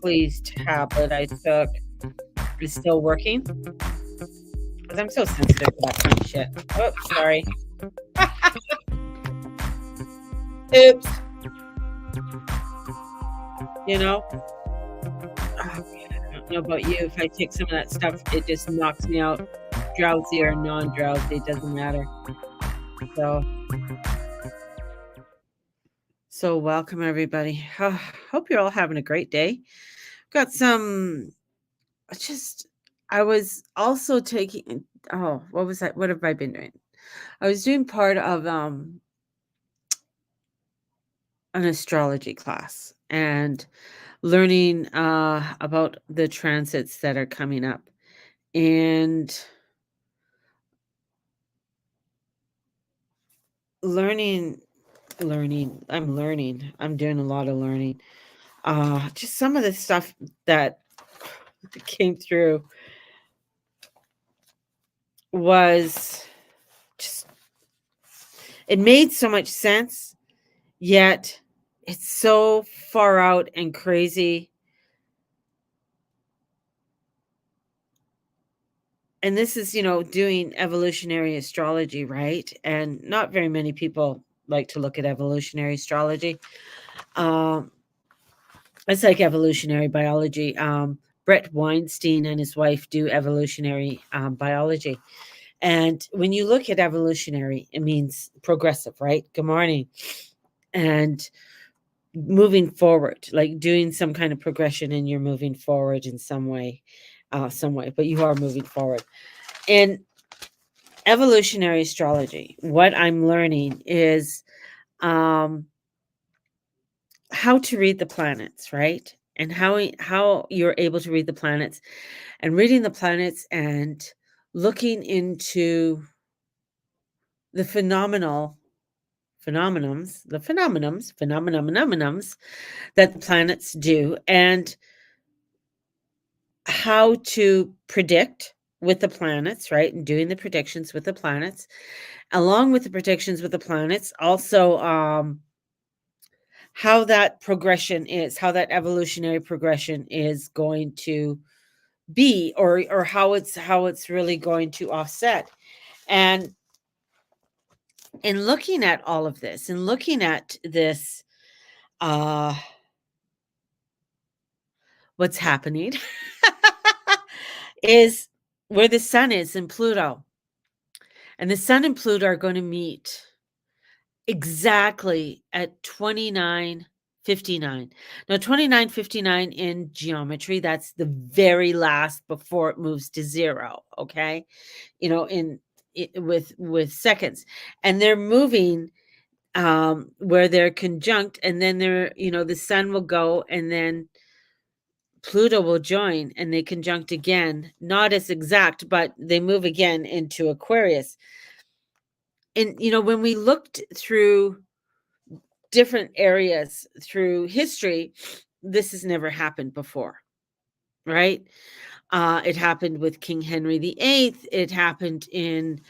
Hercules tablet I took is still working because I'm so sensitive to that kind of shit. Oh, sorry. Oops. You know? Oh, man, I don't know about you. If I take some of that stuff, it just knocks me out. Drowsy or non-drowsy, it doesn't matter. So welcome everybody. Hope you're all having a great day. Got some just I was also taking what was that? What have I been doing? I was doing part of an astrology class and learning about the transits that are coming up. And learning I'm learning. I'm doing a lot of learning. Just some of the stuff that came through was just it made so much sense, yet it's so far out and crazy. And this is, doing evolutionary astrology, right? And not very many people like to look at evolutionary astrology. Um, it's like evolutionary biology. Brett Weinstein and his wife do evolutionary biology. And when you look at evolutionary, it means progressive, right? Good morning. And moving forward, like doing some kind of progression, and you're moving forward in some way, but you are moving forward. In evolutionary astrology, what I'm learning is how to read the planets, right? And how you're able to read the planets, and reading the planets and looking into the phenomenons that the planets do, and how to predict with the planets, right? And doing the predictions with the planets, along with the predictions with the planets, also how that progression is, how that evolutionary progression is going to be, or how it's really going to offset. And in looking at all of this, and looking at this, uh what's happening is where the sun is in Pluto. And the sun and Pluto are going to meet exactly at 29:59. Now 29:59 in geometry, that's the very last before it moves to 0, okay? In with seconds. And they're moving where they're conjunct, and then the sun will go, and then Pluto will join, and they conjunct again, not as exact, but they move again into Aquarius. And when we looked through different areas through history, this has never happened before, right? It happened with King Henry VIII. It happened in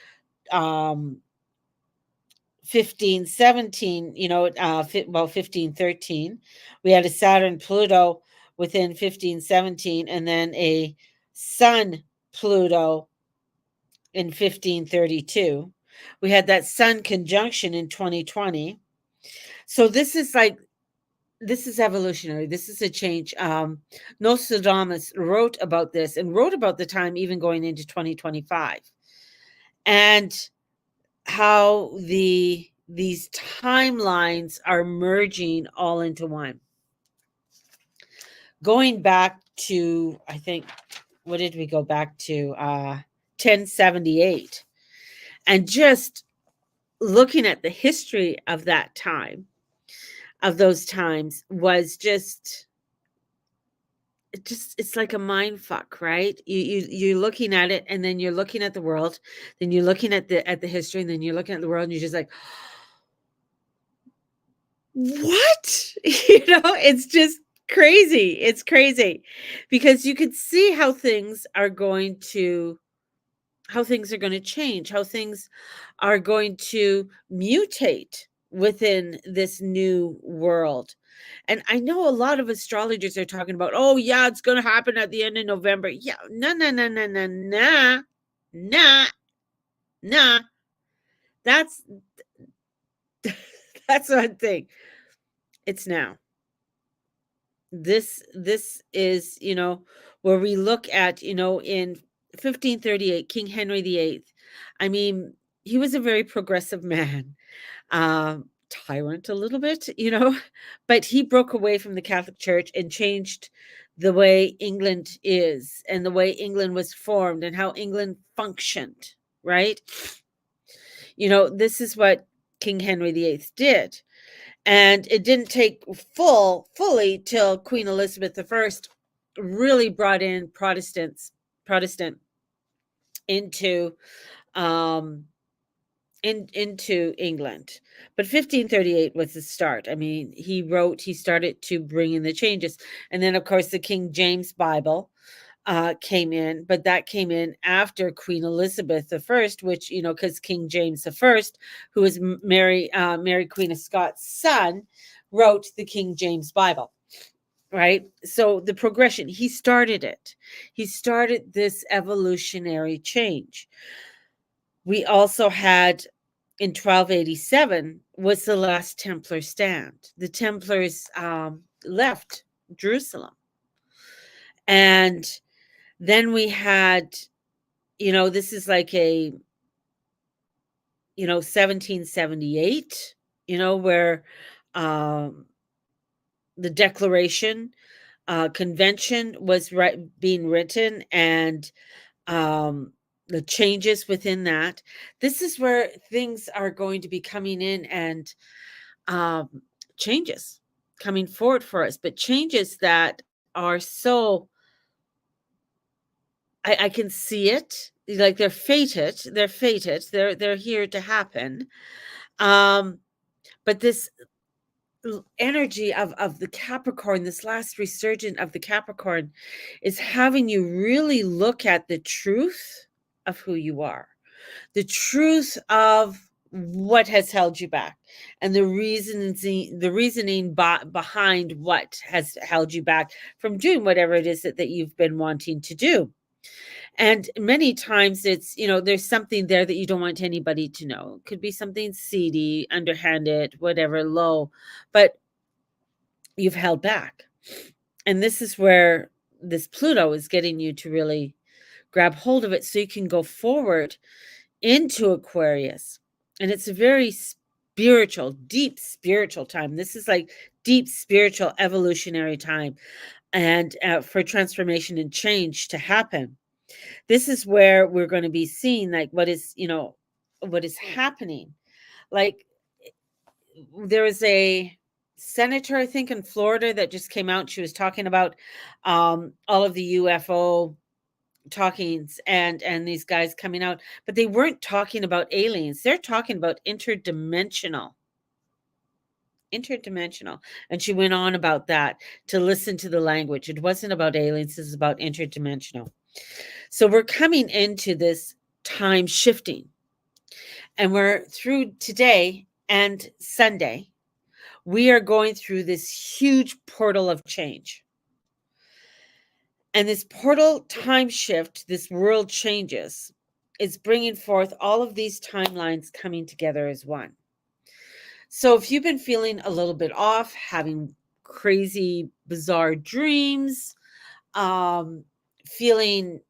1517, 1513. We had a Saturn Pluto within 1517, and then a Sun Pluto in 1532. We had that Sun conjunction in 2020. So this is evolutionary. This is a change. Nostradamus wrote about this, and wrote about the time even going into 2025, and how these timelines are merging all into one. Going back to, I think, what did we go back to? 1078, and just looking at the history of that time, of those times, was it's like a mind fuck, right? You're looking at it, and then you're looking at the world, then you're looking at the history, and then you're looking at the world, and you're just like, what? It's just crazy. It's crazy, because you could see how things are going to change, how things are going to mutate within this new world. And I know a lot of astrologers are talking about, oh yeah, it's going to happen at the end of November. Yeah, no, no, no, no, no, nah, nah, nah. That's that's one thing. It's now. This is, where we look at, in 1538, King Henry VIII. I mean, he was a very progressive man, tyrant a little bit, but he broke away from the Catholic Church and changed the way England is and the way England was formed and how England functioned, right? This is what King Henry VIII did. And it didn't take fully till Queen Elizabeth I really brought in Protestant into um into England. But 1538 was the start. I mean, he started to bring in the changes. And then, of course, the King James Bible came in, but that came in after Queen Elizabeth I, which, because King James I, who was Mary Queen of Scots' son, wrote the King James Bible. Right. So the progression, he started it. He started this evolutionary change. We also had in 1287 was the last Templar stand. The Templars left Jerusalem. And then we had, this is like a, 1778, where the Declaration Convention was being written, and the changes within that. This is where things are going to be coming in, and changes coming forward for us, but changes that are so, I can see it, like they're fated. They're here to happen. But this energy of the Capricorn, this last resurgence of the Capricorn, is having you really look at the truth of who you are, the truth of what has held you back, and the reasoning behind what has held you back from doing whatever it is that you've been wanting to do. And many times it's, there's something there that you don't want anybody to know. It could be something seedy, underhanded, whatever, low, but you've held back. And this is where this Pluto is getting you to really grab hold of it so you can go forward into Aquarius. And it's a very spiritual, deep spiritual time. This is like deep spiritual evolutionary time, and for transformation and change to happen. This is where we're going to be seeing like what is happening. Like, there was a senator, I think, in Florida that just came out. She was talking about all of the UFO talkings and these guys coming out, but they weren't talking about aliens. They're talking about interdimensional. And she went on about that, to listen to the language. It wasn't about aliens, this is about interdimensional. So we're coming into this time shifting, and we're through today and Sunday. We are going through this huge portal of change. And this portal time shift, this world changes, is bringing forth all of these timelines coming together as one. So if you've been feeling a little bit off, having crazy, bizarre dreams, feeling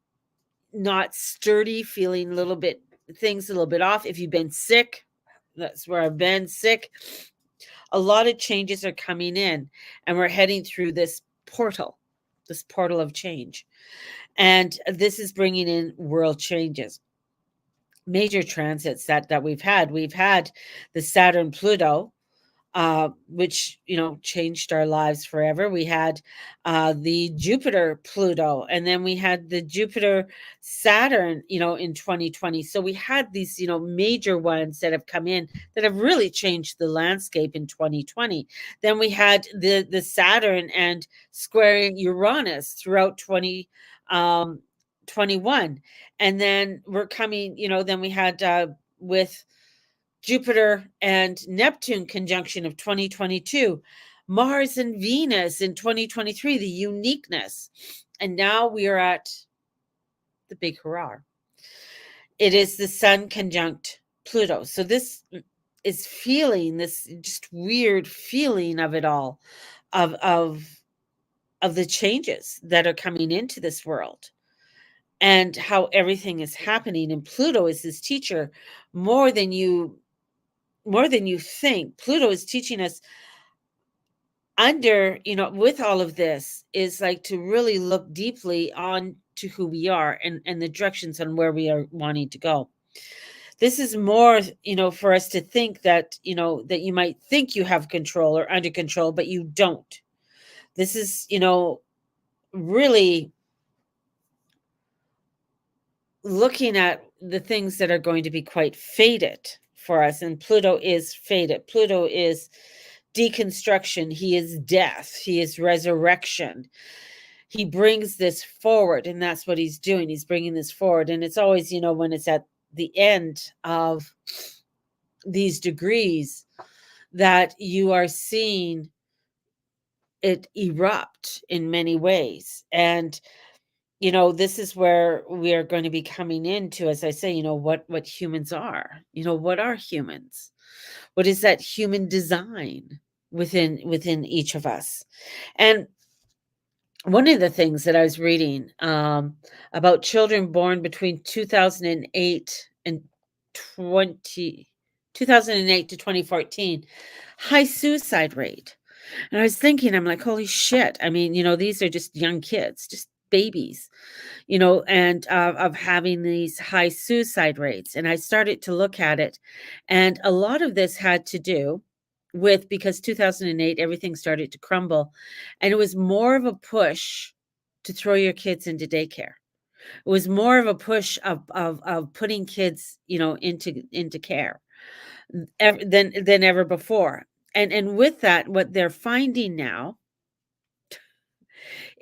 not sturdy, feeling things a little bit off. If you've been sick, that's where I've been sick. A lot of changes are coming in, and we're heading through this portal of change. And this is bringing in world changes. Major transits that we've had. We've had the Saturn Pluto, which changed our lives forever. We had the Jupiter Pluto, and then we had the Jupiter Saturn in 2020. So we had these major ones that have come in that have really changed the landscape in 2020. Then we had the Saturn and squaring Uranus throughout 2021, and then we're coming, then we had with Jupiter and Neptune conjunction of 2022, Mars and Venus in 2023, the uniqueness. And now we are at the big hurrah. It is the Sun conjunct Pluto. So this is feeling this just weird feeling of it all, of the changes that are coming into this world and how everything is happening. And Pluto is this teacher more than you think. Pluto is teaching us under, with all of this, is like to really look deeply on to who we are and the directions on where we are wanting to go. This is more, for us to think that, that you might think you have control or under control, but you don't. This is, really looking at the things that are going to be quite fated for us. And Pluto is fated. Pluto is deconstruction. He is death. He is resurrection. He brings this forward, and that's what he's doing. He's bringing this forward. And it's always, when it's at the end of these degrees that you are seeing it erupt in many ways. And this is where we are going to be coming into, as I say, what humans are. What are humans? What is that human design within each of us? And one of the things that I was reading about children born between 2008 and 2008 to 2014, high suicide rate. And I was thinking, I'm like, holy shit. I mean, these are just young kids, just babies, and of having these high suicide rates. And I started to look at it. And a lot of this had to do with, because 2008, everything started to crumble. And it was more of a push to throw your kids into daycare. It was more of a push of putting kids, into care than ever before. And with that, what they're finding now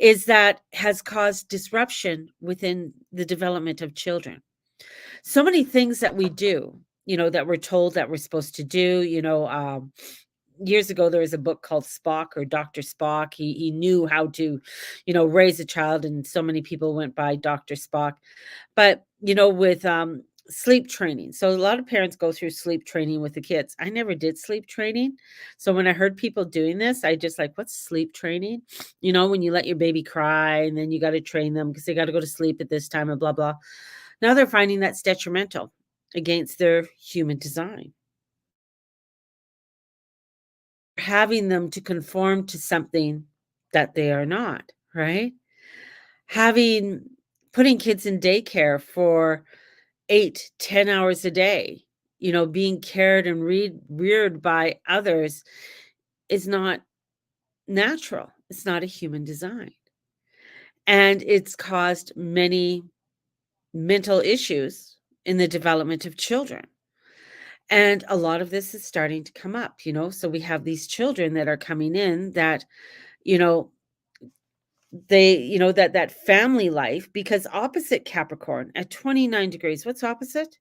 is that has caused disruption within the development of children. So many things that we do, that we're told that we're supposed to do, years ago, there was a book called Spock, or Dr. Spock. He knew how to, raise a child, and so many people went by Dr. Spock. But, with sleep training. So a lot of parents go through sleep training with the kids. I never did sleep training. So when I heard people doing this, I just like, what's sleep training? When you let your baby cry and then you got to train them because they got to go to sleep at this time and blah, blah. Now they're finding that's detrimental against their human design. Having them to conform to something that they are not, right? Putting kids in daycare for 8-10 hours a day, being cared and reared by others is not natural. It's not a human design. And it's caused many mental issues in the development of children. And a lot of this is starting to come up, so we have these children that are coming in that, you know, they, that family life, because opposite Capricorn at 29 degrees, what's opposite?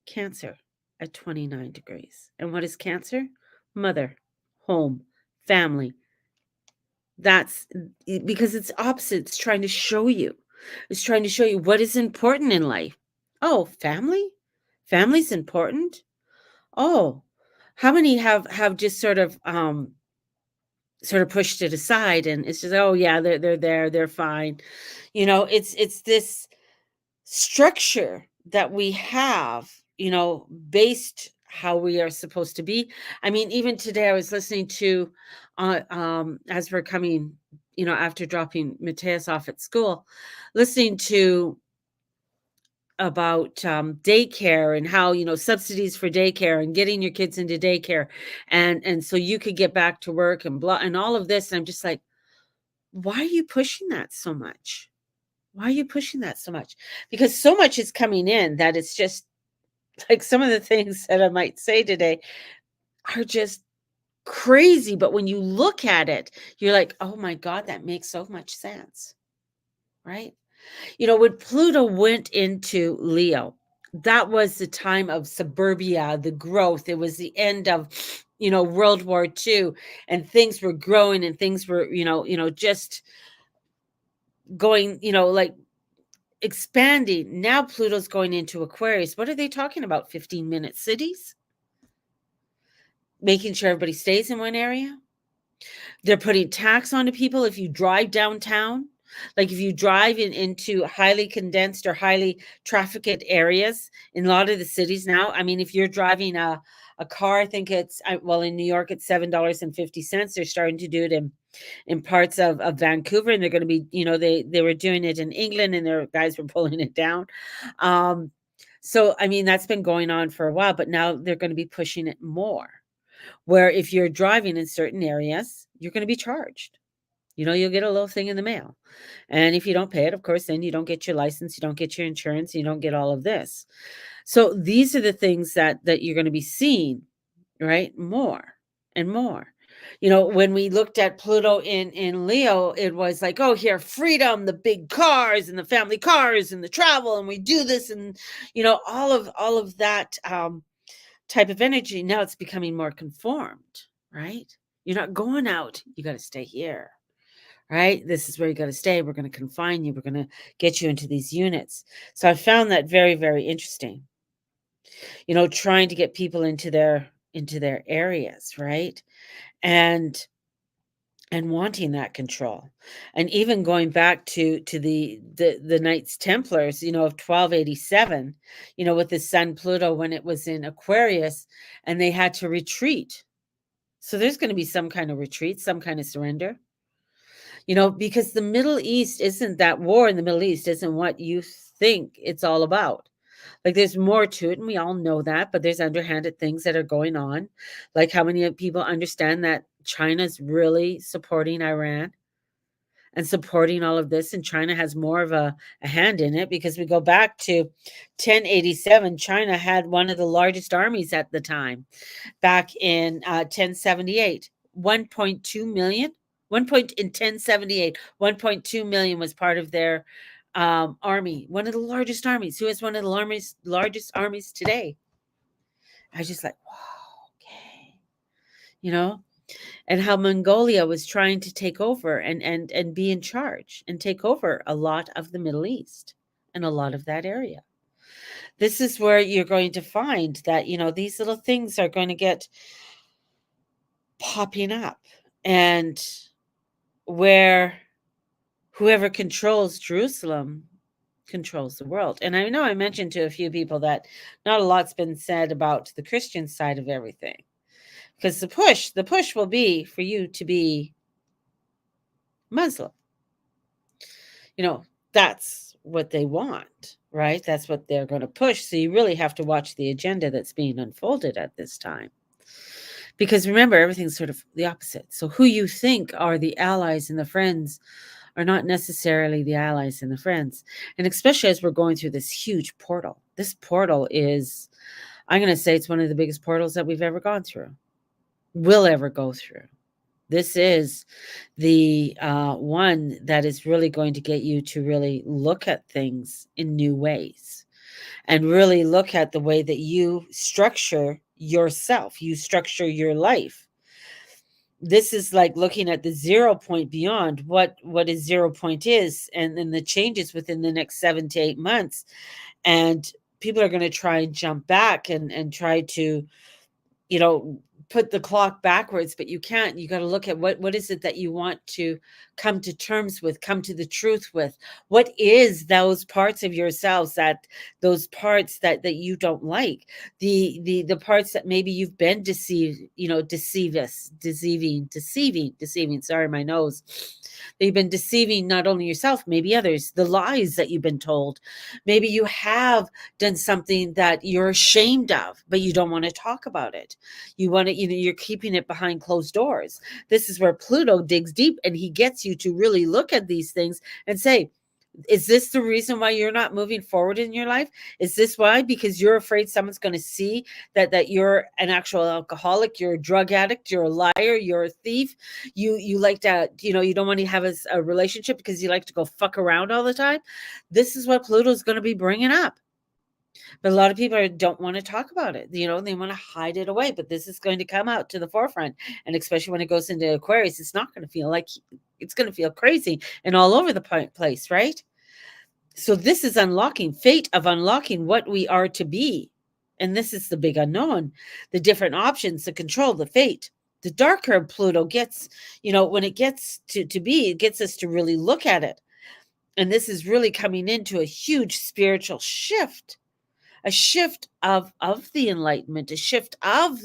Cancer at 29 degrees. And what is Cancer? Mother, home, family. That's because it's opposite. It's trying to show you. It's trying to show you what is important in life. Oh, family? Family's important? Oh, how many have just sort of pushed it aside, and it's just, oh yeah, they're there, they're fine. It's this structure that we have, based how we are supposed to be. I mean, even today I was listening to as we're coming, after dropping Mateus off at school, listening to about daycare and how, subsidies for daycare and getting your kids into daycare, and so you could get back to work and blah and all of this. And I'm just like, why are you pushing that so much? Why are you pushing that so much? Because so much is coming in that it's just like some of the things that I might say today are just crazy. But when you look at it, you're like, oh my God, that makes so much sense. Right? When Pluto went into Leo, that was the time of suburbia, the growth. It was the end of, World War II, and things were growing and things were, just going, like expanding. Now Pluto's going into Aquarius. What are they talking about? 15-minute cities? Making sure everybody stays in one area? They're putting tax onto people if you drive downtown. Like if you drive into highly condensed or highly trafficked areas in a lot of the cities now. I mean, if you're driving a car, I think well, in New York, it's $7.50. They're starting to do it in parts of Vancouver, and they're going to be, they were doing it in England, and their guys were pulling it down. So, I mean, that's been going on for a while, but now they're going to be pushing it more, where if you're driving in certain areas, you're going to be charged. You'll get a little thing in the mail. And if you don't pay it, of course, then you don't get your license, you don't get your insurance, you don't get all of this. So these are the things that you're going to be seeing, right? More and more. When we looked at Pluto in Leo, it was like, oh, here, freedom, the big cars and the family cars and the travel, and we do this, and all of that type of energy. Now it's becoming more conformed, right? You're not going out. You got to stay here, right? This is where you got to stay. We're going to confine you. We're going to get you into these units. So I found that very, very interesting. Trying to get people into their areas, right? And wanting that control. And even going back to the Knights Templars, of 1287, with the Sun Pluto when it was in Aquarius, and they had to retreat. So there's going to be some kind of retreat, some kind of surrender. Because the Middle East isn't, that war in the Middle East isn't what you think it's all about. Like, there's more to it, and we all know that, but there's underhanded things that are going on. Like, how many people understand that China's really supporting Iran and supporting all of this, and China has more of a hand in it? Because we go back to 1087, China had one of the largest armies at the time, back in 1078, 1.2 million. In 1078, 1.2 million was part of their army, one of the largest armies. Who has one of the largest armies today? I was just like, wow, okay, and how Mongolia was trying to take over and be in charge and take over a lot of the Middle East and a lot of that area. This is where you're going to find that, these little things are going to get popping up, and where whoever controls Jerusalem controls the world. And I know I mentioned to a few people that not a lot's been said about the Christian side of everything, because the push will be for you to be Muslim. That's what they want, right? That's what they're going to push. So you really have to watch the agenda that's being unfolded at this time. Because remember, everything's sort of the opposite. So who you think are the allies and the friends are not necessarily the allies and the friends. And especially as we're going through this huge portal. This portal is, I'm going to say, it's one of the biggest portals that we've ever gone through, will ever go through. This is the one that is really going to get you to really look at things in new ways, and really look at the way that you structure yourself, you structure your life. This is like looking at the 0 point beyond what is 0 point is, and then the changes within the next 7 to 8 months. And people are going to try and jump back and try to, put the clock backwards, but you can't. You got to look at what is it that you want to come to terms with, come to the truth with. What is those parts of yourselves, those parts that you don't like, the parts that maybe you've been deceived, deceiving, sorry, my nose, that you've been deceiving not only yourself, maybe others, the lies that you've been told. Maybe you have done something that you're ashamed of, but you don't want to talk about it. You want to, you're keeping it behind closed doors. This is where Pluto digs deep, and he gets you to really look at these things and say, is this the reason why you're not moving forward in your life? Is this why? Because you're afraid someone's going to see that you're an actual alcoholic, you're a drug addict, you're a liar, you're a thief. You like to, you don't want to have a relationship because you like to go fuck around all the time. This is what Pluto's going to be bringing up. But a lot of people don't want to talk about it. They want to hide it away. But this is going to come out to the forefront. And especially when it goes into Aquarius, it's not going to feel like it's going to feel crazy and all over the place, right? So this is unlocking, fate of unlocking what we are to be. And this is the big unknown, the different options, the control, the fate. The darker Pluto gets, when it gets to be, it gets us to really look at it. And this is really coming into a huge spiritual shift, a shift of the enlightenment, a shift of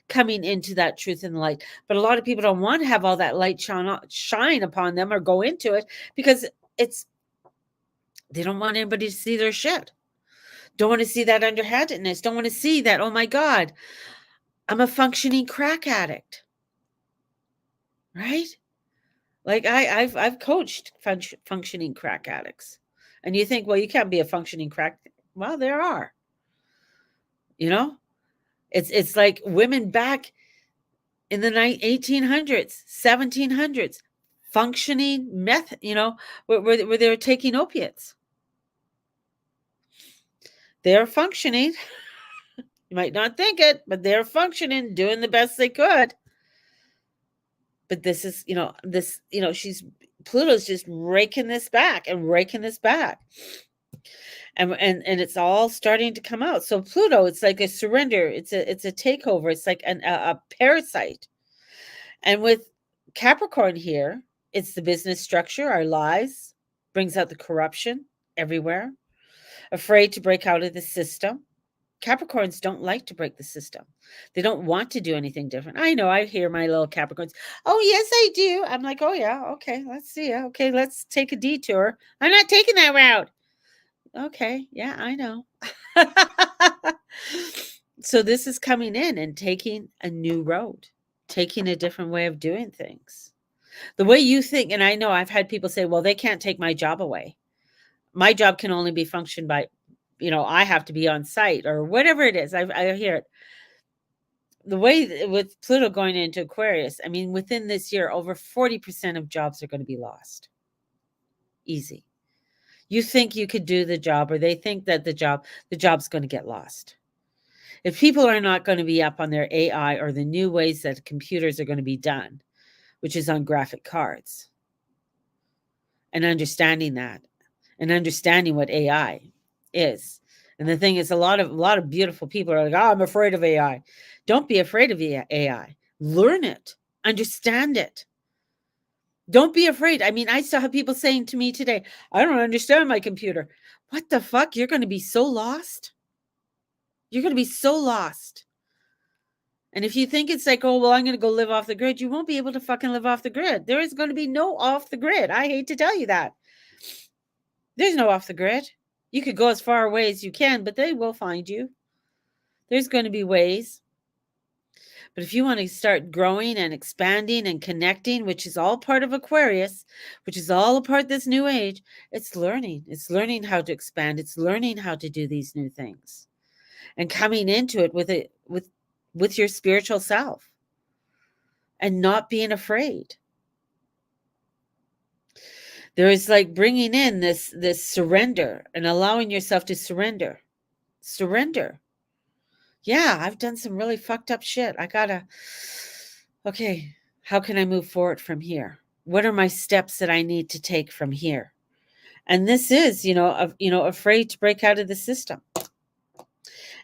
coming into that truth and light. But a lot of people don't want to have all that light shine upon them or go into it because they don't want anybody to see their shit. Don't want to see that underhandedness. Don't want to see that, oh my God, I'm a functioning crack addict. Right? Like I've coached functioning crack addicts. And you think, well, you can't be a functioning crack. Well, there are. It's like women back in the 1800s, 1700s, functioning meth, where they were taking opiates. They're functioning. You might not think it, but they're functioning, doing the best they could. But this is, Pluto's just raking this back and raking this back. And it's all starting to come out. So Pluto, it's like a surrender. It's a takeover. It's like a parasite. And with Capricorn here, it's the business structure, our lies, brings out the corruption everywhere, afraid to break out of the system. Capricorns don't like to break the system. They don't want to do anything different. I know, I hear my little Capricorns, oh, yes, I do. I'm like, oh, yeah, okay, let's see. Okay, let's take a detour. I'm not taking that route. Okay, yeah, I know. So this is coming in and taking a new road, taking a different way of doing things. The way you think, and I know I've had people say, well, they can't take my job away. My job can only be functioned by, I have to be on site or whatever it is. I hear it. The way with Pluto going into Aquarius, I mean, within this year, over 40% of jobs are going to be lost. Easy. You think you could do the job, or they think that the job's going to get lost. If people are not going to be up on their AI or the new ways that computers are going to be done, which is on graphic cards, and understanding that, and understanding what AI is. And the thing is, a lot of beautiful people are like, oh, I'm afraid of AI. Don't be afraid of AI. Learn it. Understand it. Don't be afraid. I mean, I still have people saying to me today, I don't understand my computer. What the fuck? You're going to be so lost. You're going to be so lost. And if you think it's like, oh, well, I'm going to go live off the grid, you won't be able to fucking live off the grid. There is going to be no off the grid. I hate to tell you that. There's no off the grid. You could go as far away as you can, but they will find you. There's going to be ways. But if you want to start growing and expanding and connecting, which is all part of Aquarius, which is all a part of this new age, it's learning. It's learning how to expand. It's learning how to do these new things and coming into it with your spiritual self and not being afraid. There is like bringing in this surrender and allowing yourself to surrender. Surrender. Yeah, I've done some really fucked up shit. Okay, how can I move forward from here? What are my steps that I need to take from here? And this is, afraid to break out of the system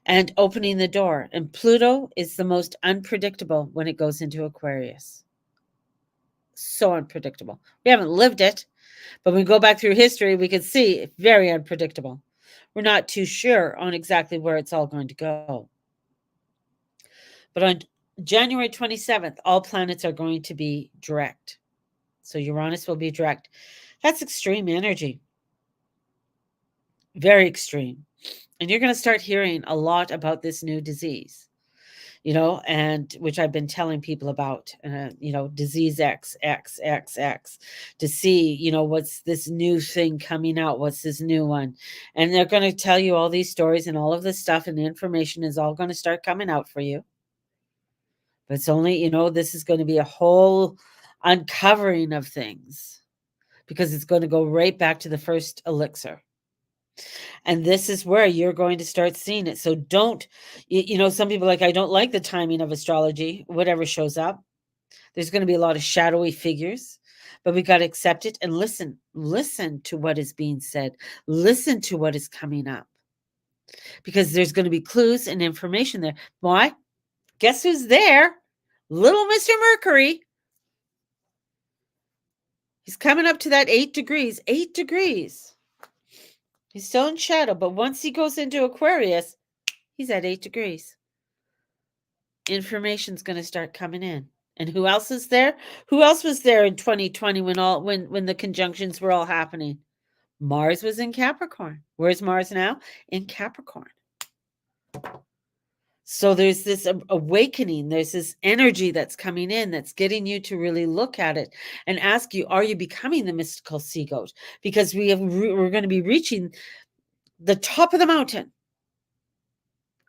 and opening the door. And Pluto is the most unpredictable when it goes into Aquarius. So unpredictable. We haven't lived it, but when we go back through history, we can see it's very unpredictable. We're not too sure on exactly where it's all going to go. But on January 27th, all planets are going to be direct. So Uranus will be direct. That's extreme energy. Very extreme. And you're going to start hearing a lot about this new disease, and which I've been telling people about, disease X, to see, what's this new thing coming out? What's this new one? And they're going to tell you all these stories and all of this stuff, and the information is all going to start coming out for you. But it's only, this is going to be a whole uncovering of things because it's going to go right back to the first elixir. And this is where you're going to start seeing it. So don't, some people are like, I don't like the timing of astrology, whatever shows up. There's going to be a lot of shadowy figures, but we got to accept it and listen to what is being said. Listen to what is coming up, because there's going to be clues and information there. Why? Guess who's there? Little Mr. Mercury. He's coming up to that 8 degrees. 8 degrees. He's still in shadow, but once he goes into Aquarius, he's at 8 degrees. Information's going to start coming in. And who else is there? Who else was there in 2020 when the conjunctions were all happening? Mars was in Capricorn. Where's Mars now? In Capricorn. So there's this awakening. There's this energy that's coming in that's getting you to really look at it and ask you, are you becoming the mystical sea goat? Because we're going to be reaching the top of the mountain.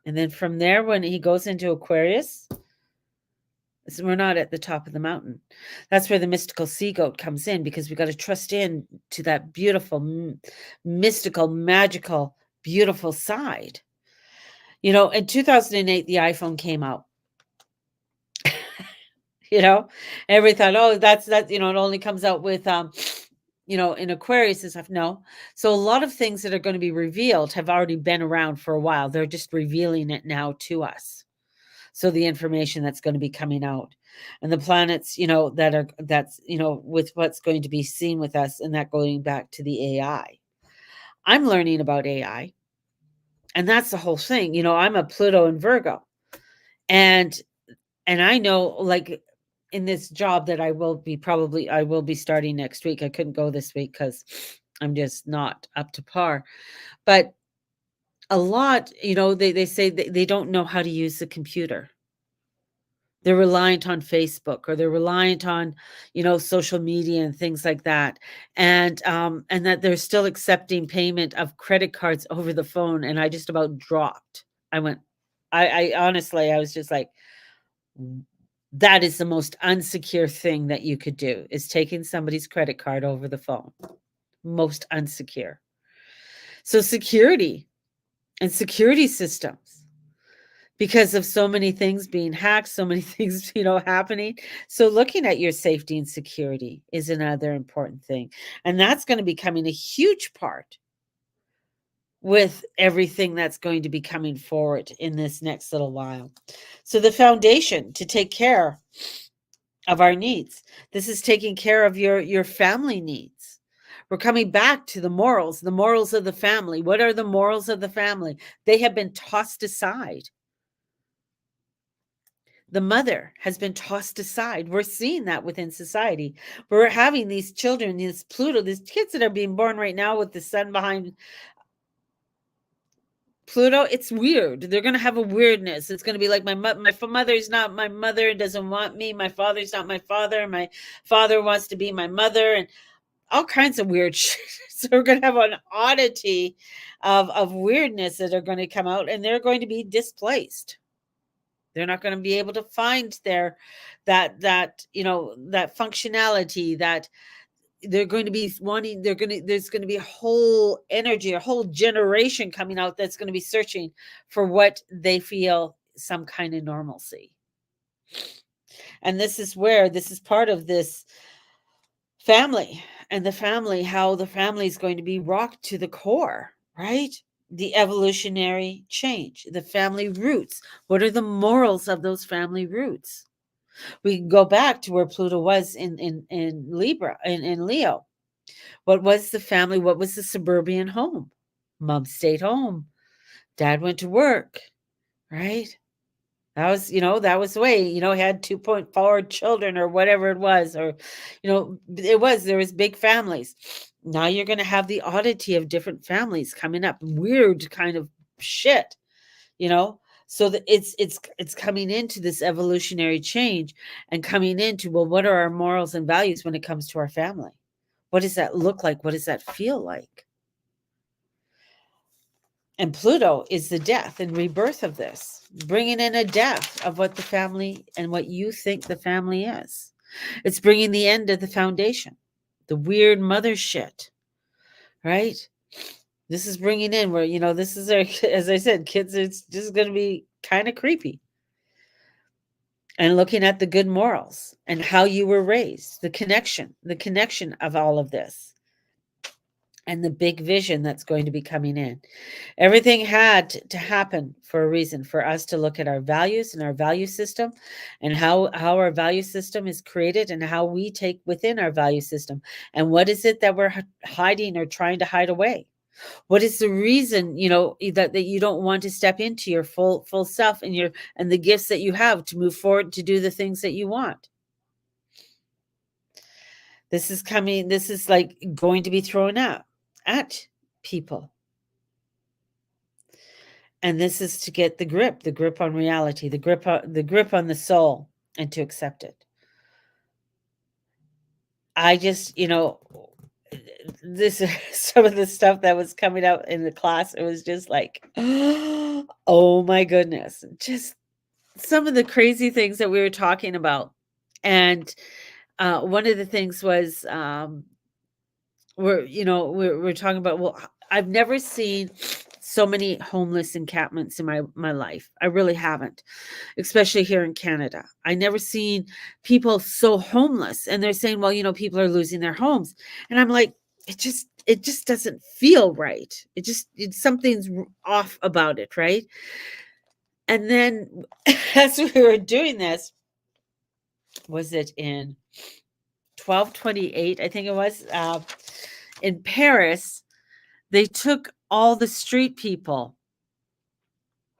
And then from there, when he goes into Aquarius, we're not at the top of the mountain. That's where the mystical sea goat comes in, because we got to trust in to that beautiful, mystical, magical, beautiful side. In 2008, the iPhone came out. Everybody thought, oh, that's that. It only comes out with, in Aquarius and stuff. No. So a lot of things that are going to be revealed have already been around for a while. They're just revealing it now to us. So the information that's going to be coming out, and the planets, with what's going to be seen with us, and that going back to the AI. I'm learning about AI, and that's the whole thing. I'm a Pluto and Virgo, and I know, like, in this job that I will be starting next week. I couldn't go this week because I'm just not up to par. But a lot, they say they don't know how to use the computer. They're reliant on Facebook, or they're reliant on, social media and things like that. And that they're still accepting payment of credit cards over the phone. And I just about dropped. I honestly, I was just like, that is the most unsecure thing that you could do, is taking somebody's credit card over the phone. Most unsecure. So security and security systems, because of so many things being hacked, so many things, happening. So looking at your safety and security is another important thing. And that's going to be becoming a huge part with everything that's going to be coming forward in this next little while. So the foundation to take care of our needs. This is taking care of your family needs. We're coming back to the morals of the family. What are the morals of the family? They have been tossed aside. The mother has been tossed aside. We're seeing that within society. We're having these children, these Pluto, these kids that are being born right now with the sun behind Pluto. It's weird. They're going to have a weirdness. It's going to be like, my mother's not my mother and doesn't want me. My father's not my father. My father wants to be my mother, and all kinds of weird shit. So we're going to have an oddity of weirdness that are going to come out, and they're going to be displaced. They're not going to be able to find that functionality that they're going to be wanting. There's going to be a whole energy, a whole generation coming out that's going to be searching for what they feel some kind of normalcy. And this is part of this family, and how the family is going to be rocked to the core, right? The evolutionary change, the family roots. What are the morals of those family roots? We can go back to where Pluto was in Libra, in Leo. What was the family? What was the suburban home? Mom stayed home. Dad went to work, right? That was the way, he had 2.4 children or whatever it was, or, there was big families. Now you're going to have the oddity of different families coming up, weird kind of shit, so that it's coming into this evolutionary change, and coming into, well, what are our morals and values when it comes to our family? What does that look like? What does that feel like? And Pluto is the death and rebirth of this, bringing in a death of what the family and what you think the family is. It's bringing the end of the foundation, the weird mother shit, right? This is bringing in where, this is our, as I said, kids, it's just going to be kind of creepy. And looking at the good morals and how you were raised, the connection of all of this, and the big vision that's going to be coming in. Everything had to happen for a reason, for us to look at our values and our value system, and how our value system is created, and how we take within our value system, and what is it that we're hiding or trying to hide away. What is the reason, that you don't want to step into your full self, and the gifts that you have to move forward to do the things that you want. This is like going to be thrown out at people. And this is to get the grip on reality, the grip on the soul, and to accept it. I just, this some of the stuff that was coming out in the class, it was just like, oh my goodness, just some of the crazy things that we were talking about. And one of the things was, we're talking about, well, I've never seen so many homeless encampments in my life. I really haven't, especially here in Canada. I never seen people so homeless, and they're saying, well, people are losing their homes, and I'm like, it just doesn't feel right. Something's off about it, right? And then as we were doing this, was it in 1228, I think it was, in Paris, they took all the street people.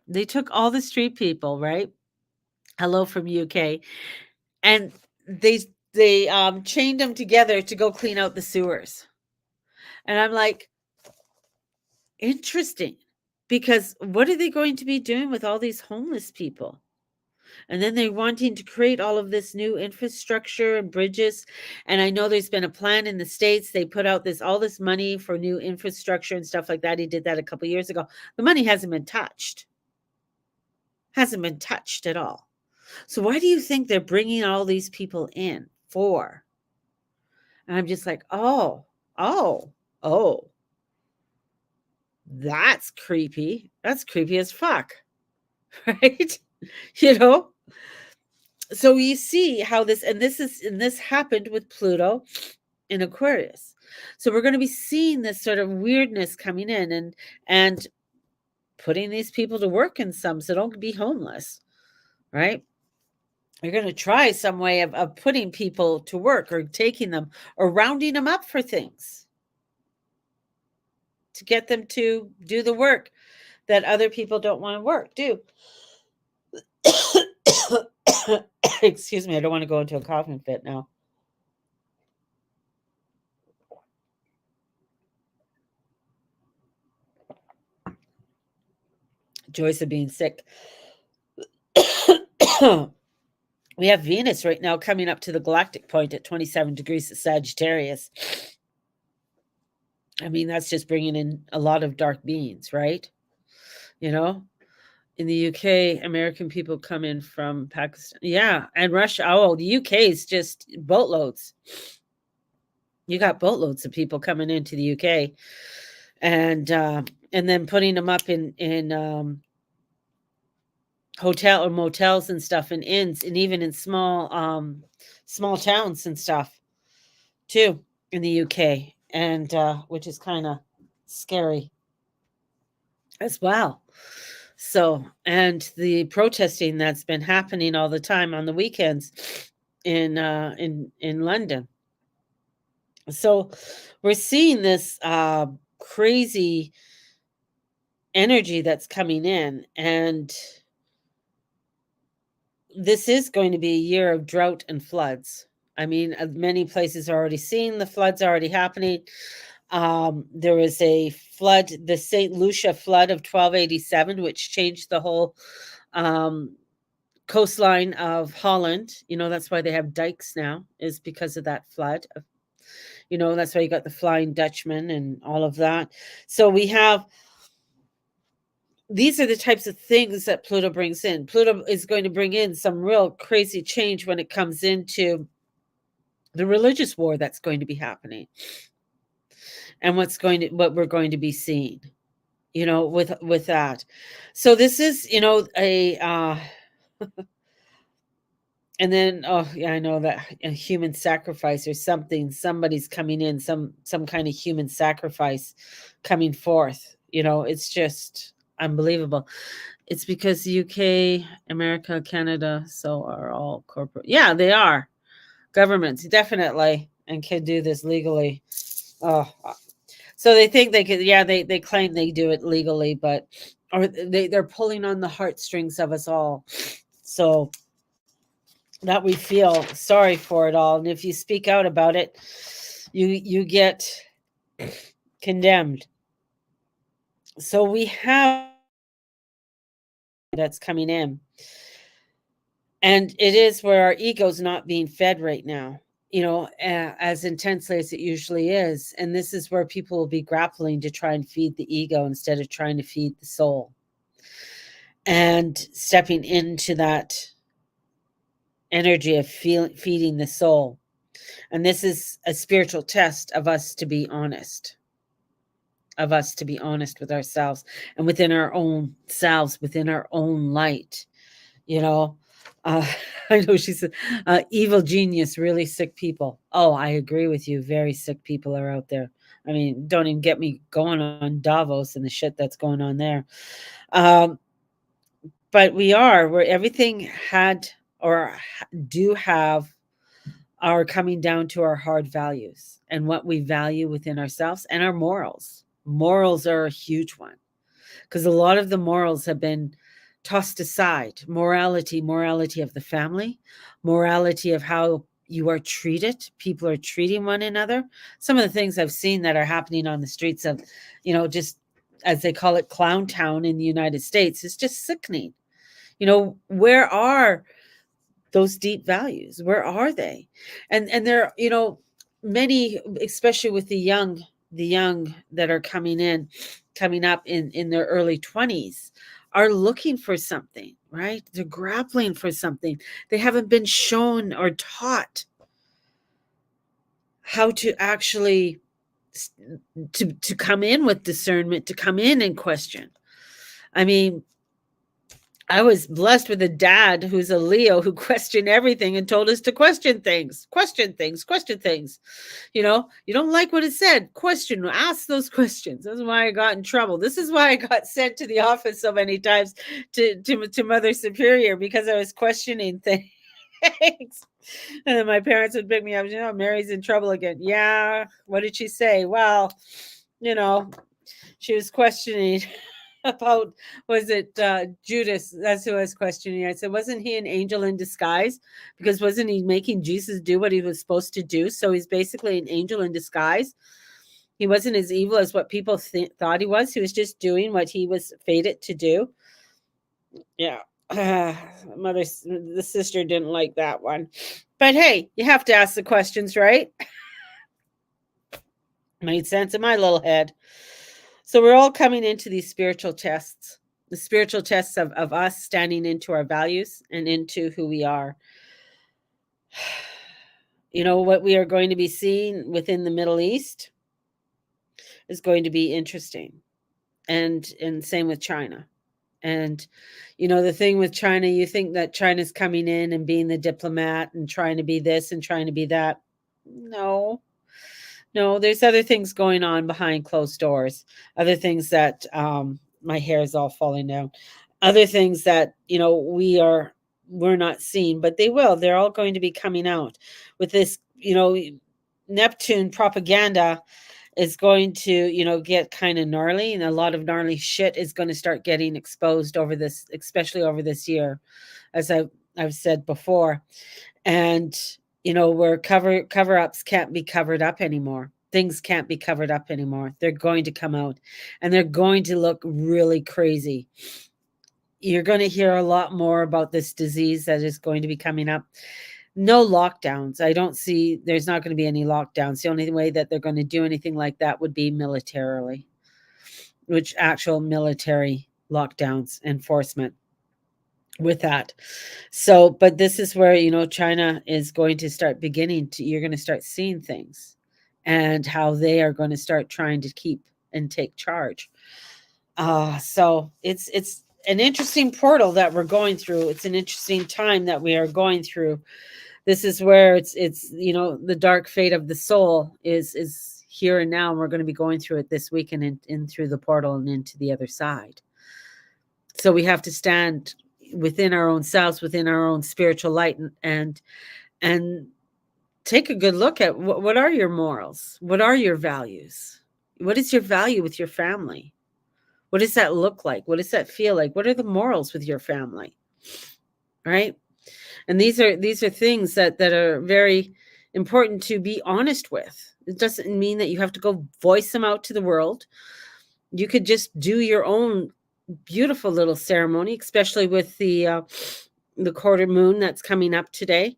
They took all the street people, right? Hello from UK. And they chained them together to go clean out the sewers. And I'm like, interesting, because what are they going to be doing with all these homeless people? And then they're wanting to create all of this new infrastructure and bridges. And I know there's been a plan in the States. They put out all this money for new infrastructure and stuff like that. He did that a couple years ago. The money hasn't been touched. Hasn't been touched at all. So why do you think they're bringing all these people in for? And I'm just like, oh, oh, oh, that's creepy. That's creepy as fuck. Right? You know? So you see how this happened with Pluto in Aquarius. So we're going to be seeing this sort of weirdness coming in, and putting these people to work in some, so don't be homeless, right? You're going to try some way of putting people to work, or taking them, or rounding them up for things, to get them to do the work that other people don't want to do. Excuse me, I don't want to go into a coughing fit now. Joyce of being sick. We have Venus right now coming up to the galactic point at 27 degrees of Sagittarius. I mean, that's just bringing in a lot of dark beings, right? In the UK, American people come in from Pakistan. Yeah, and Russia. Oh, the UK is just boatloads. You got boatloads of people coming into the UK, and then putting them up in hotel or motels and stuff, and inns, and even in small towns and stuff too in the UK, and which is kind of scary as well. So, and the protesting that's been happening all the time on the weekends in London. So we're seeing this crazy energy that's coming in, and this is going to be a year of drought and floods. I mean, many places are already seeing the floods already happening. There was a flood, the St. Lucia flood of 1287, which changed the whole coastline of Holland. That's why they have dikes now, is because of that flood. That's why you got the Flying Dutchman and all of that. So these are the types of things that Pluto brings in. Pluto is going to bring in some real crazy change when it comes into the religious war that's going to be happening. and what we're going to be seeing, with that. So this is, a and then, oh yeah, I know that a human sacrifice or something, somebody's coming in, some kind of human sacrifice coming forth. It's just unbelievable. It's because the UK, America, Canada, so are all corporate. Yeah, they are governments, definitely, and can do this legally. Oh, so they think they could, yeah, they claim they do it legally, but or they're pulling on the heartstrings of us all. So that we feel sorry for it all. And if you speak out about it, you get condemned. So we have that's coming in. And it is where our ego's not being fed right now, as intensely as it usually is. And this is where people will be grappling to try and feed the ego instead of trying to feed the soul and stepping into that energy of feeding the soul. And this is a spiritual test of us to be honest, with ourselves and within our own selves, within our own light. you know uh, I know she said, evil genius, really sick people. Oh, I agree with you, very sick people are out there. I mean, don't even get me going on Davos and the shit that's going on there. um, but we're everything had or do have are coming down to our hard values and what we value within ourselves and our morals. Morals are a huge one because a lot of the morals have been tossed aside. Morality of the family, morality of how you are treated, people are treating one another. Some of the things I've seen that are happening on the streets of, just as they call it, Clown Town in the United States is just sickening. Where are those deep values? Where are they? And there, many, especially with the young that are coming up in their early 20s, are looking for something, right? They're grappling for something. They haven't been shown or taught how to actually to come in with discernment, to come in and question. I mean, I was blessed with a dad who's a Leo who questioned everything and told us to question things, question things, question things. You don't like what it said, question, ask those questions. That's why I got in trouble. This is why I got sent to the office so many times to Mother Superior, because I was questioning things. And then my parents would pick me up, Mary's in trouble again. Yeah. What did she say? Well, you know, she was questioning about, was it Judas? That's who I was questioning. I said, wasn't he an angel in disguise? Because wasn't he making Jesus do what he was supposed to do? So he's basically an angel in disguise. He wasn't as evil as what people thought he was. He was just doing what he was fated to do. Yeah. The sister didn't like that one. But hey, you have to ask the questions, right? Made sense in my little head. So we're all coming into these spiritual tests, the spiritual tests of us standing into our values and into who we are. What we are going to be seeing within the Middle East is going to be interesting. And same with China. And the thing with China, you think that China's coming in and being the diplomat and trying to be this and trying to be that. No, no, there's other things going on behind closed doors. Other things that my hair is all falling down. Other things that we're not seeing, but they will. They're all going to be coming out with this. Neptune propaganda is going to get kind of gnarly, and a lot of gnarly shit is going to start getting exposed over this, especially over this year, as I've said before. And where cover-ups can't be covered up anymore. Things can't be covered up anymore. They're going to come out, and they're going to look really crazy. You're going to hear a lot more about this disease that is going to be coming up. No lockdowns. I don't see, there's not going to be any lockdowns. The only way that they're going to do anything like that would be militarily, which actual military lockdowns, enforcement with that. So, but this is where, China is going to start you're going to start seeing things. and how they are going to start trying to keep and take charge. So it's an interesting portal that we're going through. It's an interesting time that we are going through. This is where it's the dark fate of the soul is here and now, and we're going to be going through it this week and in through the portal and into the other side. So we have to stand within our own selves, within our own spiritual light, and take a good look at what are your morals, what are your values, what is your value with your family, what does that look like, what does that feel like, what are the morals with your family, right? And these are things that are very important to be honest with. It doesn't mean that you have to go voice them out to the world. You could just do your own beautiful little ceremony, especially with the quarter moon that's coming up today,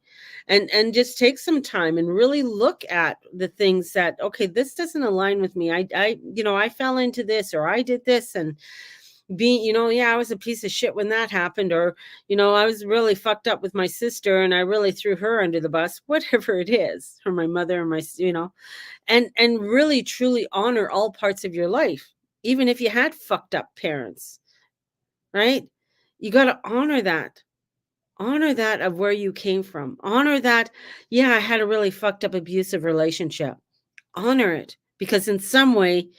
and just take some time and really look at the things that, okay, this doesn't align with me. I fell into this, or I did this, and yeah, I was a piece of shit when that happened, or I was really fucked up with my sister and I really threw her under the bus, whatever it is, or my mother, or and really truly honor all parts of your life, even if you had fucked up parents, right? You got to honor that of where you came from, honor that. Yeah, I had a really fucked up abusive relationship. Honor it, because in some way,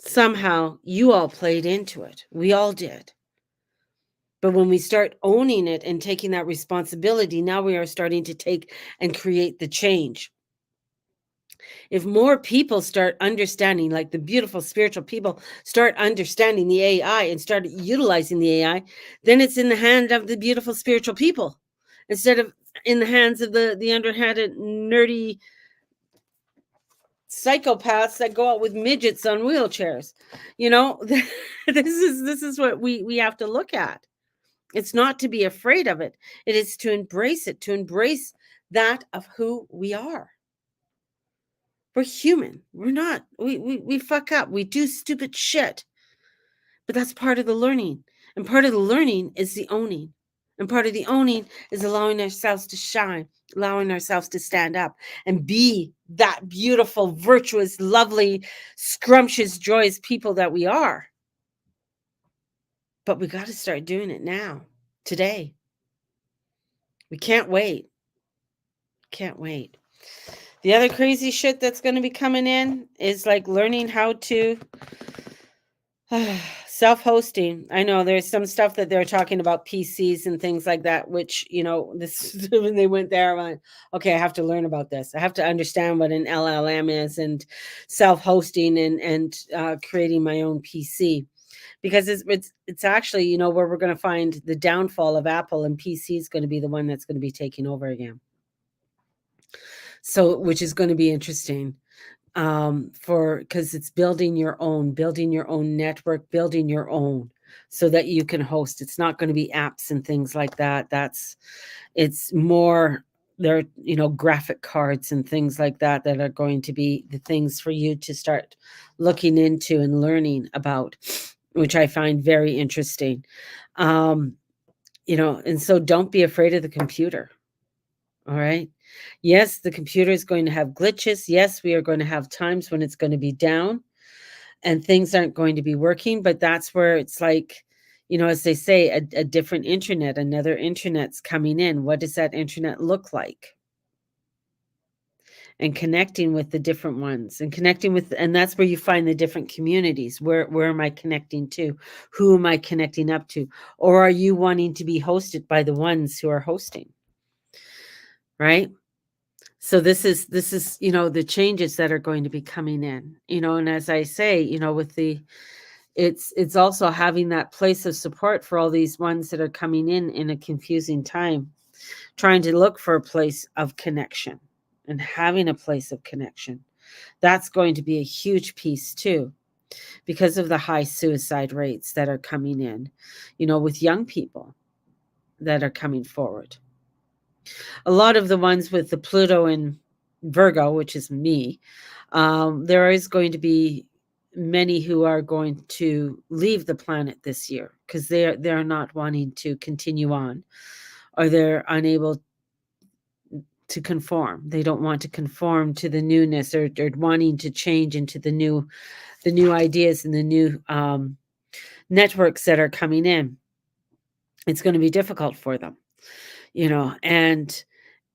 somehow, you all played into it. We all did. But when we start owning it and taking that responsibility, now we are starting to take and create the change. If more people start understanding, like the beautiful spiritual people start understanding the AI and start utilizing the AI, then it's in the hand of the beautiful spiritual people instead of in the hands of the underhanded, nerdy psychopaths that go out with midgets on wheelchairs. This is what we have to look at. It's not to be afraid of it. It is to embrace it, to embrace that of who we are. We're human. We're not, we fuck up. We do stupid shit. But that's part of the learning. And part of the learning is the owning. And part of the owning is allowing ourselves to shine, allowing ourselves to stand up and be that beautiful, virtuous, lovely, scrumptious, joyous people that we are. But we got to start doing it now, today. We can't wait. Can't wait. The other crazy shit that's going to be coming in is like learning how to self-hosting. I know there's some stuff that they're talking about PCs and things like that, which, this when they went there, I'm like, okay, I have to learn about this. I have to understand what an LLM is and self-hosting and creating my own PC. Because it's actually, where we're going to find the downfall of Apple, and PC is going to be the one that's going to be taking over again. So, which is going to be interesting, because it's building your own network, building your own, so that you can host. It's not going to be apps and things like that. It's more there, graphic cards and things like that are going to be the things for you to start looking into and learning about, which I find very interesting. And so don't be afraid of the computer. All right. Yes, the computer is going to have glitches. Yes, we are going to have times when it's going to be down and things aren't going to be working. But that's where it's like, as they say, a different internet, another internet's coming in. What does that internet look like? And connecting with the different ones and and that's where you find the different communities. Where am I connecting to? Who am I connecting up to? Or are you wanting to be hosted by the ones who are hosting? Right? So this is the changes that are going to be coming in, and as I say, with it's also having that place of support for all these ones that are coming in a confusing time, trying to look for a place of connection and having a place of connection. That's going to be a huge piece too, because of the high suicide rates that are coming in, with young people that are coming forward. A lot of the ones with the Pluto in Virgo, which is me, there is going to be many who are going to leave the planet this year because they're not wanting to continue on, or they're unable to conform. They don't want to conform to the newness, or wanting to change into the new ideas and the new networks that are coming in. It's going to be difficult for them, and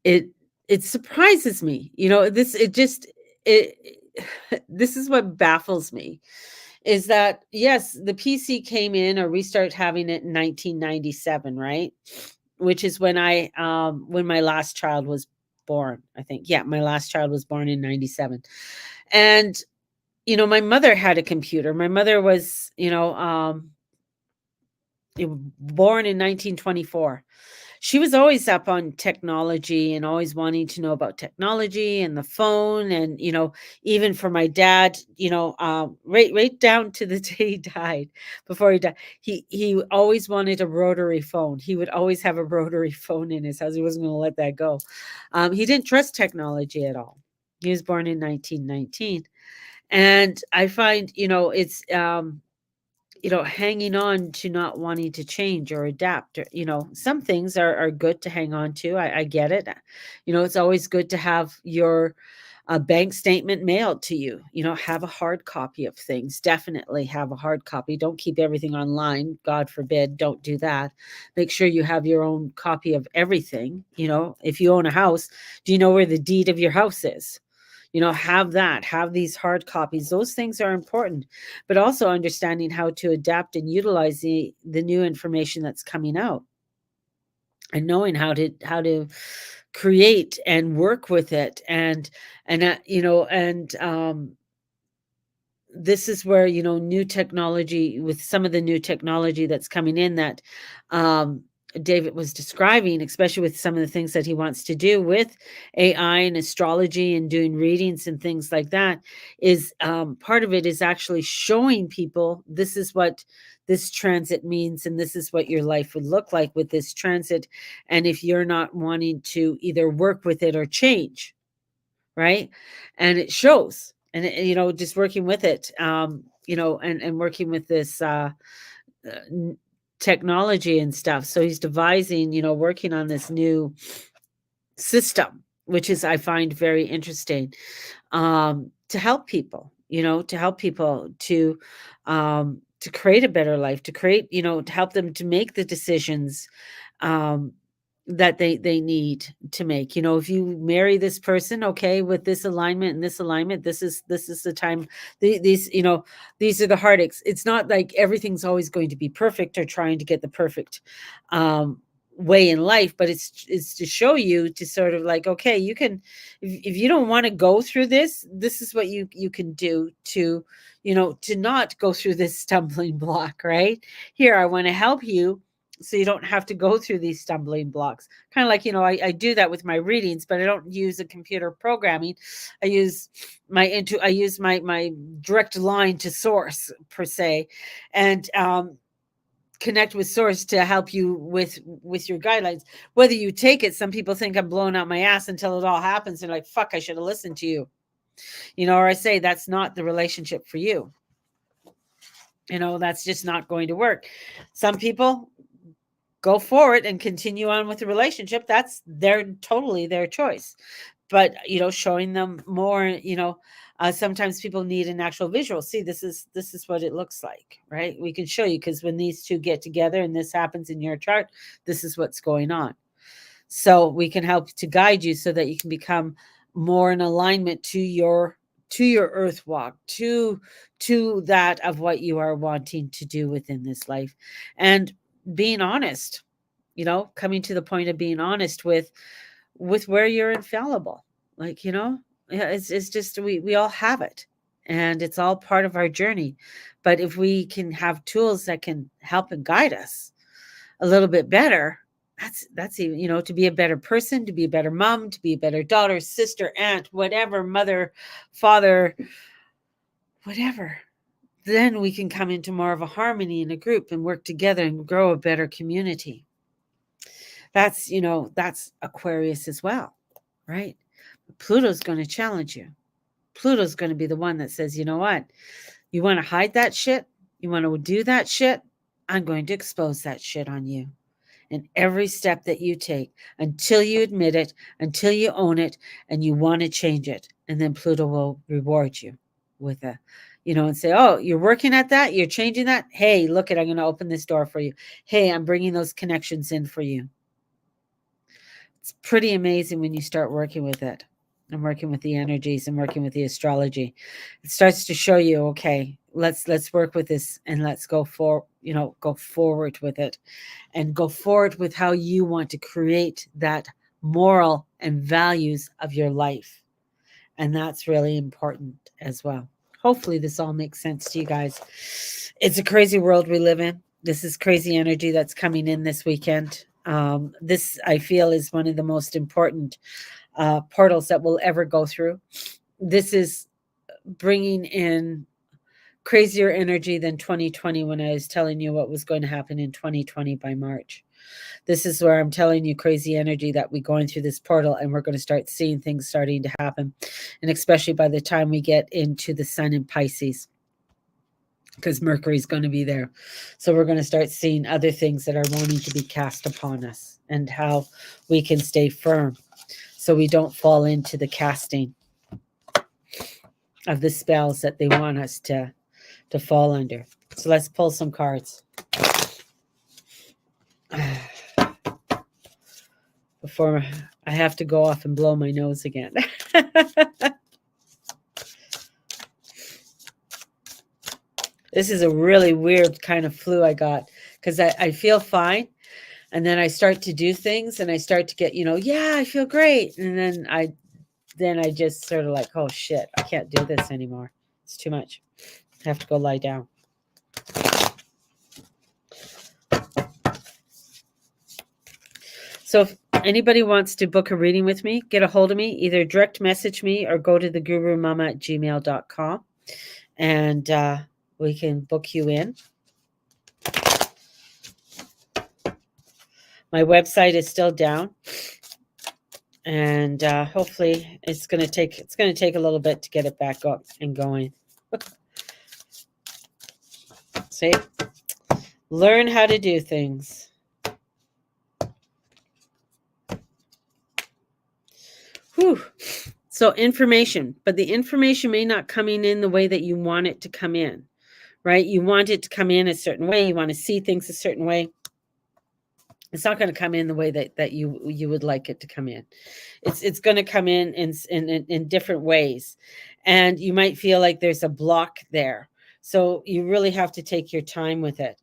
it it surprises me. It this is what baffles me, is that yes, the PC came in, or we started having it in 1997, right? Which is when my last child was born, I think. Yeah, my last child was born in 97. And my mother had a computer. My mother was, born in 1924. She was always up on technology and always wanting to know about technology and the phone. And even for my dad, right down to the day he died. Before he died, he always wanted a rotary phone. He would always have a rotary phone in his house. He wasn't going to let that go. He didn't trust technology at all. He was born in 1919. And I find, it's hanging on to not wanting to change or adapt. Or, some things are good to hang on to. I get it. It's always good to have your bank statement mailed to you. Have a hard copy of things. Definitely have a hard copy. Don't keep everything online. God forbid. Don't do that. Make sure you have your own copy of everything. If you own a house, do you know where the deed of your house is? Have these hard copies. Those things are important, but also understanding how to adapt and utilize the new information that's coming out, and knowing how to create and work with it. And this is where, new technology, with some of the new technology that's coming in, that um, David was describing, especially with some of the things that he wants to do with AI and astrology and doing readings and things like that, is part of it is actually showing people, this is what this transit means, and this is what your life would look like with this transit. And if you're not wanting to either work with it or change, right? And it shows. And just working with it, and working with this technology and stuff. So he's devising, working on this new system, which is, I find, very interesting, to help people, to create a better life, to create, to help them to make the decisions um, that they need to make. If you marry this person, okay, with this alignment and this alignment, this is the time. These are the heartaches. It's not like everything's always going to be perfect, or trying to get the perfect um way in life, but it's to show you, to sort of like, okay, you can, if you don't want to go through this is what you can do to, to not go through this stumbling block. Right here, I want to help you, so you don't have to go through these stumbling blocks. Kind of like, I do that with my readings, but I don't use a computer programming. I use my direct line to source, per se, and connect with source to help you with your guidelines. Whether you take it, some people think I'm blowing out my ass until it all happens. They're like, fuck, I should have listened to you. Or I say, that's not the relationship for you. That's just not going to work. Some people go for it and continue on with the relationship. That's totally their choice. But showing them more, sometimes people need an actual visual. See, this is what it looks like, right? We can show you, because when these two get together and this happens in your chart, this is what's going on. So we can help to guide you, so that you can become more in alignment to your earth walk, to that of what you are wanting to do within this life. And being honest, coming to the point of being honest with where you're infallible. Like, yeah, it's just, we all have it, and it's all part of our journey. But if we can have tools that can help and guide us a little bit better, that's even, to be a better person, to be a better mom, to be a better daughter, sister, aunt, whatever, mother, father, whatever, then we can come into more of a harmony in a group and work together and grow a better community. That's Aquarius as well, right? Pluto's going to challenge you. Pluto's going to be the one that says, you know what? You want to hide that shit? You want to do that shit? I'm going to expose that shit on you. in every step that you take until you admit it, until you own it, and you want to change it. And then Pluto will reward you with a, and say, oh, you're working at that, you're changing that. Hey, look it, I'm going to open this door for you. Hey, I'm bringing those connections in for you. It's pretty amazing when you start working with it and working with the energies and working with the astrology. It starts to show you, okay, let's work with this and let's go forward with it, and go forward with how you want to create that moral and values of your life. And that's really important as well. Hopefully this all makes sense to you guys. It's a crazy world we live in. This is crazy energy that's coming in this weekend. This, I feel, is one of the most important portals that we'll ever go through. This is bringing in crazier energy than 2020, when I was telling you what was going to happen in 2020 by March. This is where I'm telling you crazy energy that we're going through this portal, and we're going to start seeing things starting to happen. And especially by the time we get into the sun in Pisces, because Mercury's going to be there. So we're going to start seeing other things that are wanting to be cast upon us, and how we can stay firm so we don't fall into the casting of the spells that they want us to fall under. So let's pull some cards. Before I have to go off and blow my nose again. This is a really weird kind of flu I got, because I feel fine. And then I start to do things and I start to get, yeah, I feel great. And then I just sort of like, oh shit, I can't do this anymore. It's too much. I have to go lie down. So if anybody wants to book a reading with me, get a hold of me, either direct message me or go to thegurumama@gmail.com, and we can book you in. My website is still down, and hopefully it's going to take a little bit to get it back up and going. See, learn how to do things. Whew. So information, but the information may not come in the way that you want it to come in, right? You want it to come in a certain way. You want to see things a certain way. It's not going to come in the way that you would like it to come in. It's going to come in different ways, and you might feel like there's a block there. So you really have to take your time with it.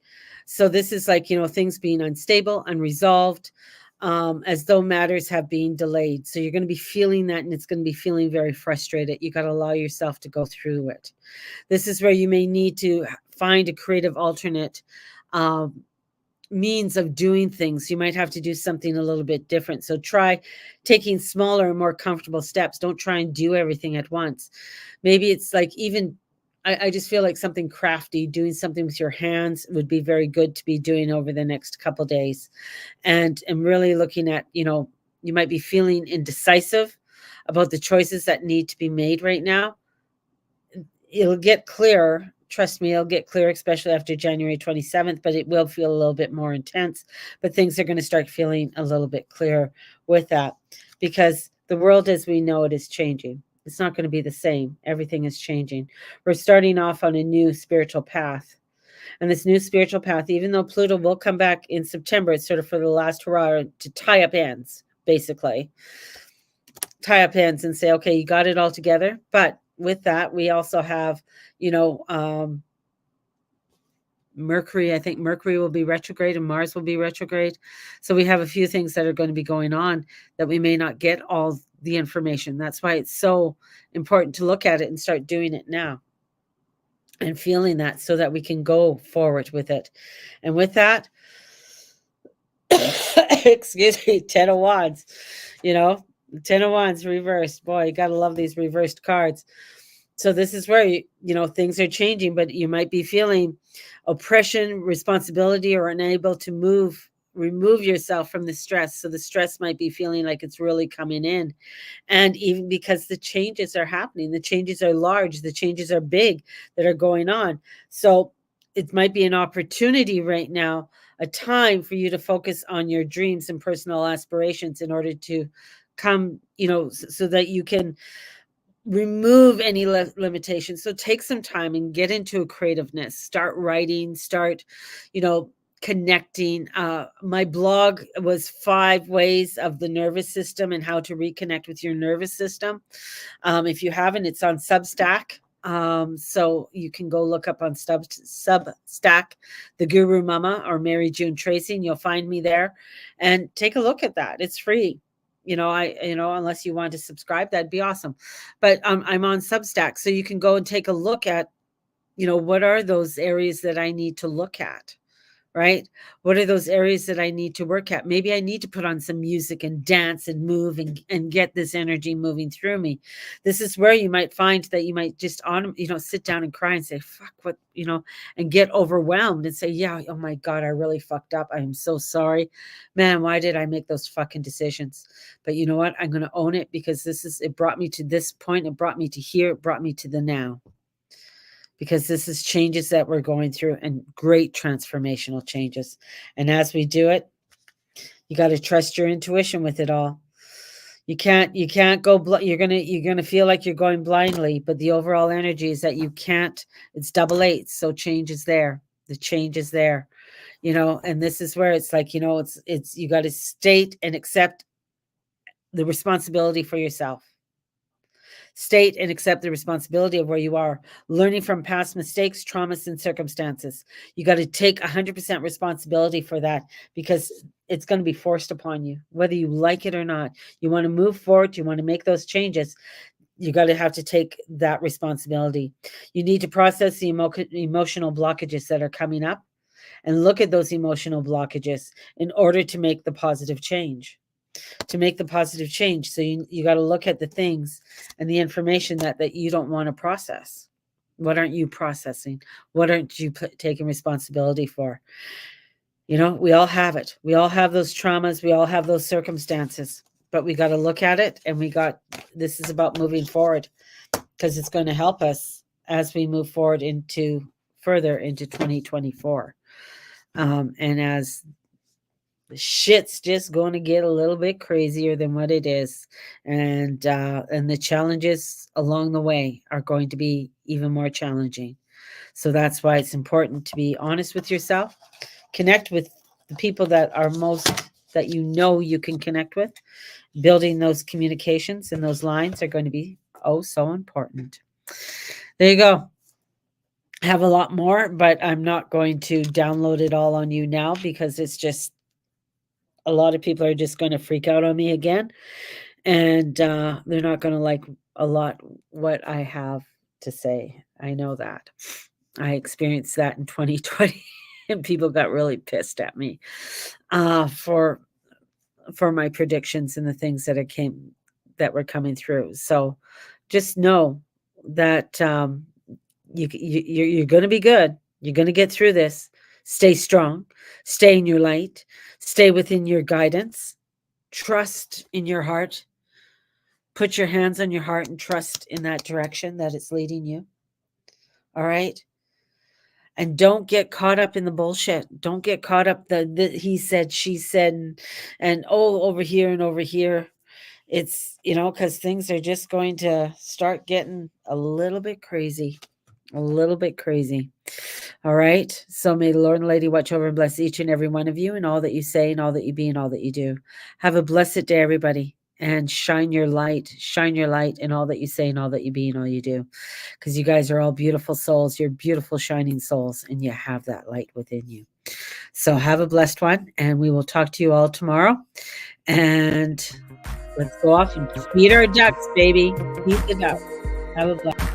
So this is like, things being unstable, unresolved, as though matters have been delayed. So you're going to be feeling that, and it's going to be feeling very frustrated. You got to allow yourself to go through it. This is where you may need to find a creative alternate means of doing things. You might have to do something a little bit different. So try taking smaller and more comfortable steps. Don't try and do everything at once. Maybe it's like, even I just feel like something crafty, doing something with your hands would be very good to be doing over the next couple days. And really looking at, you might be feeling indecisive about the choices that need to be made right now. It'll get clearer. Trust me, it'll get clear, especially after January 27th, but it will feel a little bit more intense. But things are going to start feeling a little bit clearer with that, because the world as we know it is changing. It's not going to be the same. Everything is changing. We're starting off on a new spiritual path. And this new spiritual path, even though Pluto will come back in September, it's sort of for the last hurrah to tie up ends, basically. Tie up ends and say, okay, you got it all together. But with that, we also have, Mercury. I think Mercury will be retrograde and Mars will be retrograde. So we have a few things that are going to be going on that we may not get all the information. That's why it's so important to look at it and start doing it now and feeling that, so that we can go forward with it. And with that, excuse me, 10 of Wands, 10 of Wands reversed. Boy, you got to love these reversed cards. So this is where, things are changing, but you might be feeling oppression, responsibility, or unable to remove yourself from the stress. So the stress might be feeling like it's really coming in. And even because the changes are happening, the changes are large, the changes are big that are going on. So it might be an opportunity right now a time for you to focus on your dreams and personal aspirations in order to come, so that you can remove any limitations. So take some time and get into a creativeness. Start writing, start, connecting. My blog was 5 ways of the nervous system and how to reconnect with your nervous system. If you haven't, it's on Substack. So you can go look up on Substack, the Guru Mama or Mary June Tracy, and you'll find me there. And take a look at that. It's free. Unless you want to subscribe, that'd be awesome. But I'm on Substack, so you can go and take a look at, what are those areas that I need to look at, right? What are those areas that I need to work at? Maybe I need to put on some music and dance and move and get this energy moving through me. This is where you might find that you might just sit down and cry and say, fuck, what, and get overwhelmed and say, yeah, oh my God, I really fucked up. I'm so sorry, man. Why did I make those fucking decisions? But you know what? I'm going to own it, because it brought me to this point. It brought me to here. It brought me to the now. Because this is changes that we're going through, and great transformational changes. And as we do it, you got to trust your intuition with it all. You can't go, you're going to feel like you're going blindly, but the overall energy is that you can't, it's 88. So change is there. The change is there, and this is where it's like, it's, you got to state and accept the responsibility for yourself. State and accept the responsibility of where you are, learning from past mistakes, traumas, and circumstances. You got to take 100% responsibility for that, because it's going to be forced upon you, whether you like it or not. You want to move forward. You want to make those changes. You got to have to take that responsibility. You need to process the emotional blockages that are coming up, and look at those emotional blockages in order to make the positive change. So you got to look at the things and the information that you don't want to process. What aren't you processing? What aren't you taking responsibility for? We all have it. We all have those traumas. We all have those circumstances, but we got to look at it, and this is about moving forward, because it's going to help us as we move forward further into 2024. And as shit's just going to get a little bit crazier than what it is, and the challenges along the way are going to be even more challenging. So that's why it's important to be honest with yourself, connect with the people that you can connect with. Building those communications and those lines are going to be so important. There you go. I have a lot more, but I'm not going to download it all on you now, because it's just, a lot of people are just going to freak out on me again, and they're not going to like a lot what I have to say. I know that. I experienced that in 2020, and people got really pissed at me for my predictions and the things that were coming through. So just know that you're going to be good. You're going to get through this. Stay strong. Stay in your light. Stay within your guidance. Trust in your heart. Put your hands on your heart and trust in that direction that it's leading you. All right? And don't get caught up in the bullshit. Don't get caught up the he said, she said, and over here and over here. It's, because things are just going to start getting a little bit crazy. A little bit crazy. All right. So may the Lord and Lady watch over and bless each and every one of you, and all that you say and all that you be and all that you do. Have a blessed day, everybody, and shine your light in all that you say and all that you be and all you do, because you guys are all beautiful souls. You're beautiful, shining souls, and you have that light within you. So have a blessed one, and we will talk to you all tomorrow. And let's go off and feed our ducks, baby. Feed the ducks. Have a blessed one.